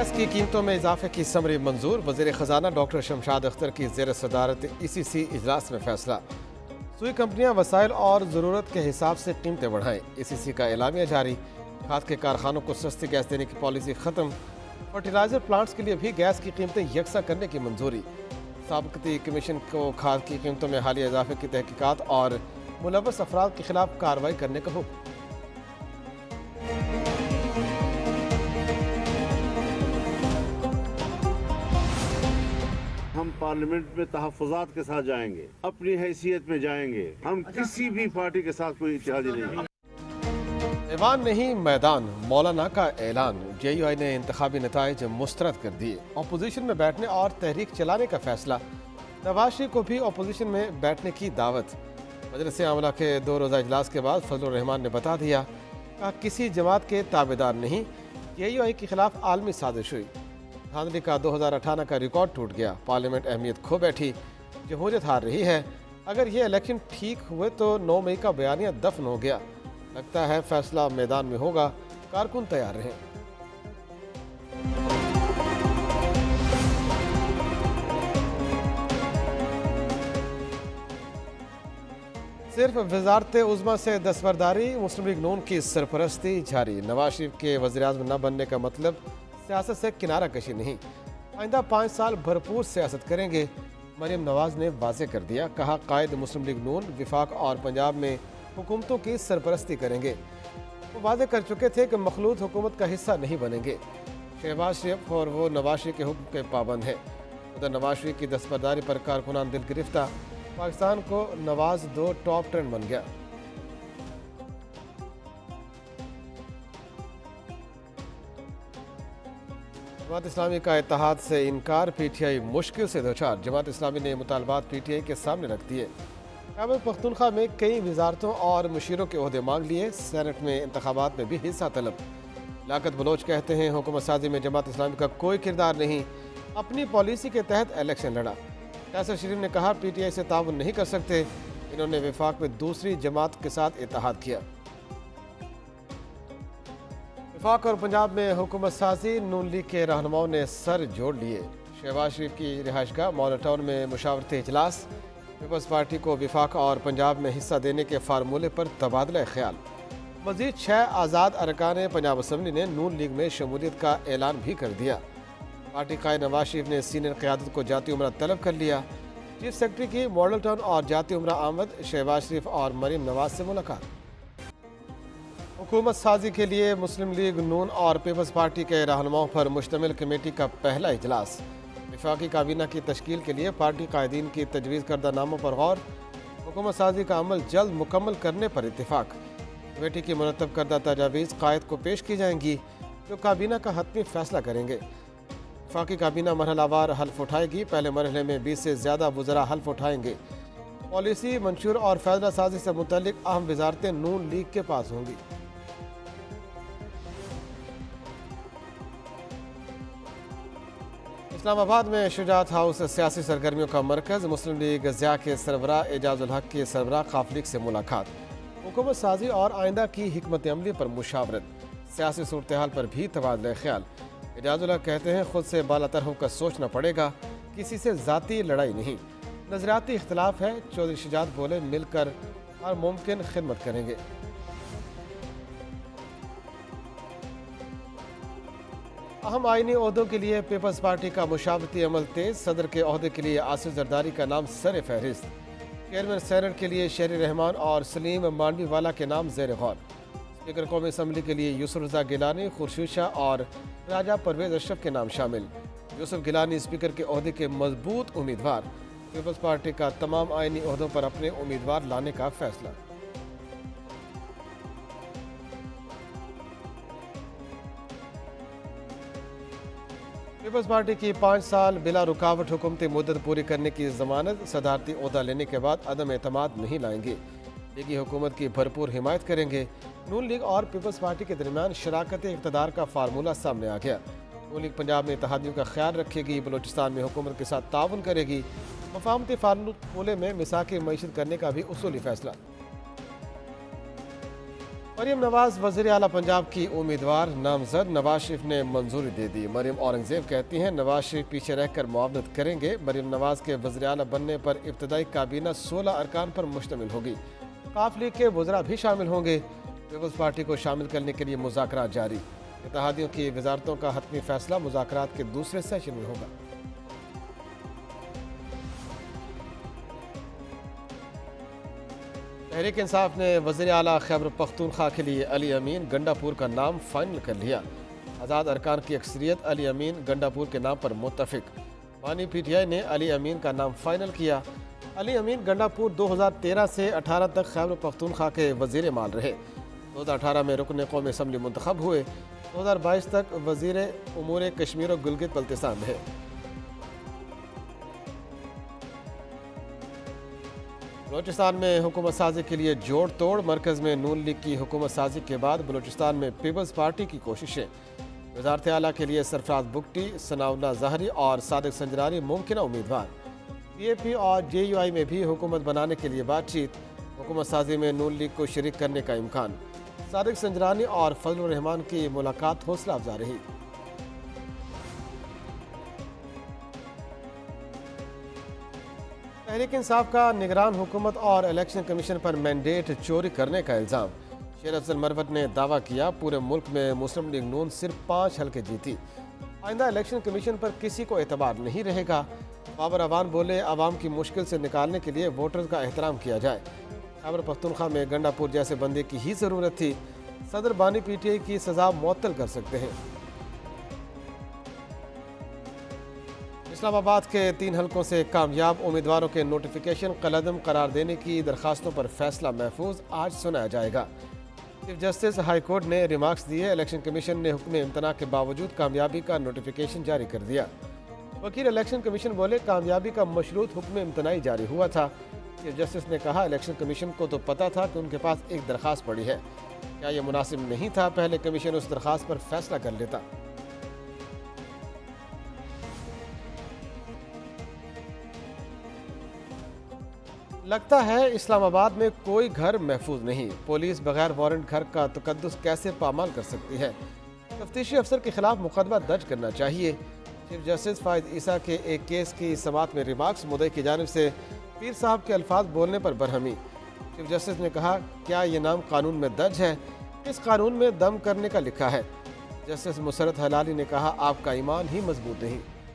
Gas की कीमतों में इजाफे की समरी मंजूर। वज़ीर ख़जाना डॉक्टर शमशाद अख्तर की ज़ेर सदारत ECC इजलास में फैसला। सुई कंपनियां वसाइल और ज़रूरत के हिसाब से कीमतें बढ़ाएं। ECC का एलामिया जारी। खाद के कारखानों को सस्ती गैस देने की पॉलिसी ख़त्म। फर्टिलाइज़र प्लांट्स के लिए भी गैस की कीमतें यकसा करने की मंजूरी। साबक़ती कमीशन को खाद की कीमतों में हालिया इजाफे की तहकीकात और मुलव्वस अफराद के खिलाफ कार्रवाई करने का हुक्म। हम पार्लियामेंट में तहफ़्फ़ुज़ात के साथ जाएंगे, अपनी हैसियत में जाएंगे। हम किसी भी पार्टी के साथ कोई इत्तेहादी नहीं। ईवान नहीं मैदान, मौलाना का ऐलान। JUI ने इंतखाबी नताइज मुस्तरद कर दिए। अपोजिशन में बैठने और तहरीक चलाने का फैसला। नवाज शरीफ को भी अपोजिशन में बैठने की दावत। मजलिस आमला के 2 रोज़ा इजलास के बाद फजलुर रहमान ने बता दिया, कहा किसी जमात के ताबेदार नहीं, JUI के खिलाफ आलमी साजिश हुई। धांधली का 2018 का रिकॉर्ड टूट गया। पार्लियामेंट अहमियत खो बैठी, जमहूरियत हार रही है। अगर ये इलेक्शन ठीक हुए तो 9 मई का बयानिया दफन हो गया। लगता है फैसला मैदान में होगा, कारकुन तैयार रहें। सिर्फ वजारत उज़्मा से दस्तबरदारी, मुस्लिम लीग नून की सरपरस्ती जारी। नवाज शरीफ के वज़ीर-ए-आज़म न बनने का मतलब सियासत से किनारा कशी नहीं, आइंदा 5 साल भरपूर सियासत करेंगे। मरीम नवाज ने वाज़े कर दिया, कहा कायद मुस्लिम लीग नून विफाक और पंजाब में हुकूमतों की सरपरस्ती करेंगे। वो वादे कर चुके थे कि मखलूत हुकूमत का हिस्सा नहीं बनेंगे। शहबाज शरीफ और वो नवाज शरीफ के हुक्म के पाबंद हैं। उधर नवाज शरीफ की दस्तबरदारी पर कारकुनान दिल गिरफ्तार। पाकिस्तान को नवाज 2 टॉप ट्रेंड बन गया। जमात इस्लामी का इत्तेहाद से इनकार, PTI मुश्किल से दोचार। जमात इस्लामी ने मुतालबात PTI के सामने रख दिए। खैबर पख्तूनख्वा में कई वजारतों और मुशीरों के ओहदे मांग लिए। सेनेट में इंतखाबात में भी हिस्सा तलब। लाकत बलोच कहते हैं हुकूमत साजी में जमात इस्लामी का कोई किरदार नहीं, अपनी पॉलिसी के तहत इलेक्शन लड़ा। कैसर शरीफ ने कहा PTI से ताउन नहीं कर सकते, इन्होंने विफाक में दूसरी जमात के साथ इत्तेहाद किया। विफाक और पंजाब में हुकूमत साजी, नून लीग के रहनुमाओं ने सर जोड़ लिए। शहबाज शरीफ की रिहाइशगाह मॉडल टाउन में मुशावरती इजलास। पीपल्स पार्टी को विफाक और पंजाब में हिस्सा देने के फार्मूले पर तबादला ख्याल। मजीद 6 आज़ाद अरकान पंजाब असम्बली ने नून लीग में शमूलियत का ऐलान भी कर दिया। पार्टी कायद नवाज शरीफ ने सीनियर क़यादत को जाती उम्रा तलब कर लिया। चीफ सेक्रेटरी की मॉडल टाउन और जाती उम्रा आमद। शहबाज शरीफ और मरीम नवाज से मुलाकात। हुकूमत साजी के लिए मुस्लिम लीग नून और पीपल्स पार्टी के रहनुमाओं पर मुश्तमिल कमेटी का पहला इजलास। वफाकी काबीना की तश्कील के लिए पार्टी कायदीन की तजवीज़ करदा नामों पर गौर। हुकूमत साजी का अमल जल्द मुकम्मल करने पर इत्तिफाक। कमेटी की मुरतब करदा तजावीज़ कायद को पेश की जाएंगी, जो काबीना का हतमी फैसला करेंगे। वफाकी काबीना मरहलावार हल्फ उठाएगी। पहले मरहले में 20 से ज़्यादा वज़रा हल्फ उठाएंगे। पॉलिसी मंशूर और फैसला साजी से मुतल्लिक अहम वजारतें नून लीग के पास होंगी। इस्लामाबाद में शुजात हाउस सियासी सरगर्मियों का मरकज़। मुस्लिम लीग ज़िया के सरबराह एजाजुल हक के सरबराह काफ लीग से मुलाकात। हुकूमत साजी और आइंदा की हिकमत अमली पर मुशावरत। सियासी सूरत हाल पर भी तबादला ख्याल। एजाजुल हक कहते हैं खुद से बालातर होकर सोचना पड़ेगा, किसी से ज़ाती लड़ाई नहीं। नज़रियाती इख्तलाफ है। चौधरी शुजात बोले मिलकर हर मुमकिन खिदमत करेंगे। अहम आइनी ओहदों के लिए पीपल्स पार्टी का मुशावरती अमल तेज। सदर के ओहदे के लिए आसिफ जरदारी का नाम सर फहरिस्त। चेयरमैन सेनेट के लिए शेरी रहमान और सलीम मांडवी वाला के नाम ज़ेर गौर। स्पीकर कौमी असम्बली के लिए यूसुफ रज़ा गिलानी, खुर्शीद शाह और राजा परवेज अशरफ के नाम शामिल। यूसुफ गिलानी स्पीकर के ओहदे के मजबूत उम्मीदवार। पीपल्स पार्टी का तमाम आइनी ओहदों पर अपने उम्मीदवार लाने का फैसला। पीपल्स पार्टी की 5 साल बिला रुकावट हुकूमती मुद्दत पूरी करने की जमानत। सदारती ओहदा लेने के बाद अदम एतमाद नहीं लाएंगे। लीगी हुकूमत की भरपूर हिमायत करेंगे। नून लीग और पीपल्स पार्टी के दरमियान शराकत इक़्तिदार का फार्मूला सामने आ गया। नून लीग पंजाब में इत्तेहादियों का ख्याल रखेगी, बलोचिस्तान में हुकूमत के साथ ताउन करेगी। मफाहमती फार्मूले में मिसाक मईशत करने का भी उसूली फैसला। مریم نواز وزیر اعلیٰ پنجاب کی امیدوار، نامزد نواز شریف نے منظوری دے دی۔ مریم اورنگزیب کہتی ہیں نواز شریف پیچھے رہ کر معاونت کریں گے۔ مریم نواز کے وزیر اعلیٰ بننے پر ابتدائی کابینہ 16 ارکان پر مشتمل ہوگی۔ ق لیگ کے وزراء بھی شامل ہوں گے۔ پیپلز پارٹی کو شامل کرنے کے لیے مذاکرات جاری۔ اتحادیوں کی وزارتوں کا حتمی فیصلہ مذاکرات کے دوسرے سیشن میں ہوگا۔ تحریک انصاف نے وزیر اعلیٰ خیبر پختونخوا کے لیے علی امین گنڈا پور کا نام فائنل کر لیا۔ آزاد ارکان کی اکثریت علی امین گنڈا پور کے نام پر متفق۔ بانی پی ٹی آئی نے علی امین کا نام فائنل کیا۔ علی امین گنڈا پور 2013 سے 18 تک خیبر پختونخوا کے وزیر مال رہے۔ 2018 میں رکن قومی اسمبلی منتخب ہوئے۔ 2022 تک وزیر امور کشمیر و گلگت بلتستان رہے۔ بلوچستان میں حکومت سازی کے لیے جوڑ توڑ۔ مرکز میں نون لیگ کی حکومت سازی کے بعد بلوچستان میں پیپلز پارٹی کی کوششیں۔ وزارت اعلیٰ کے لیے سرفراز بگٹی، ثناءاللہ ظاہری اور صادق سنجرانی ممکنہ امیدوار۔ پی اے پی اور جے یو آئی میں بھی حکومت بنانے کے لیے بات چیت۔ حکومت سازی میں نون لیگ کو شریک کرنے کا امکان۔ صادق سنجرانی اور فضل الرحمان کی ملاقات حوصلہ افزا رہی۔ تحریک انصاف کا نگران حکومت اور الیکشن کمیشن پر مینڈیٹ چوری کرنے کا الزام۔ شیر افضل مروت نے دعویٰ کیا پورے ملک میں مسلم لیگ نون صرف 5 حلقے جیتی۔ آئندہ الیکشن کمیشن پر کسی کو اعتبار نہیں رہے گا۔ بابر اعوان بولے عوام کی مشکل سے نکالنے کے لیے ووٹرز کا احترام کیا جائے۔ خیبر پختونخوا میں گنڈا پور جیسے بندے کی ہی ضرورت تھی۔ صدر بانی پی ٹی آئی کی سزا معطل کر سکتے ہیں۔ اسلام آباد کے 3 حلقوں سے کامیاب امیدواروں کے نوٹیفیکیشن قلعدم قرار دینے کی درخواستوں پر فیصلہ محفوظ آج سنایا جائے گا۔ چیف جسٹس ہائی کورٹ نے ریمارکس دیے۔ الیکشن کمیشن نے حکم امتناع کے باوجود کامیابی کا نوٹیفیکیشن جاری کر دیا۔ وکیل الیکشن کمیشن بولے کامیابی کا مشروط حکم امتناعی جاری ہوا تھا۔ چیف جسٹس نے کہا الیکشن کمیشن کو تو پتہ تھا کہ ان کے پاس ایک درخواست پڑی ہے۔ کیا یہ مناسب نہیں تھا پہلے کمیشن اس درخواست پر فیصلہ کر لیتا۔ لگتا ہے اسلام آباد میں کوئی گھر محفوظ نہیں۔ پولیس بغیر وارنٹ گھر کا تقدس کیسے پامال کر سکتی ہے؟ تفتیشی افسر کے خلاف مقدمہ درج کرنا چاہیے۔ چیف جسٹس فائد عیسیٰ کے ایک کیس کی سماعت میں ریمارکس۔ مدعی کی جانب سے پیر صاحب کے الفاظ بولنے پر برہمی۔ چیف جسٹس نے کہا کیا یہ نام قانون میں درج ہے؟ اس قانون میں دم کرنے کا لکھا ہے۔ جسٹس مسرت حلالی نے کہا آپ کا ایمان ہی مضبوط نہیں۔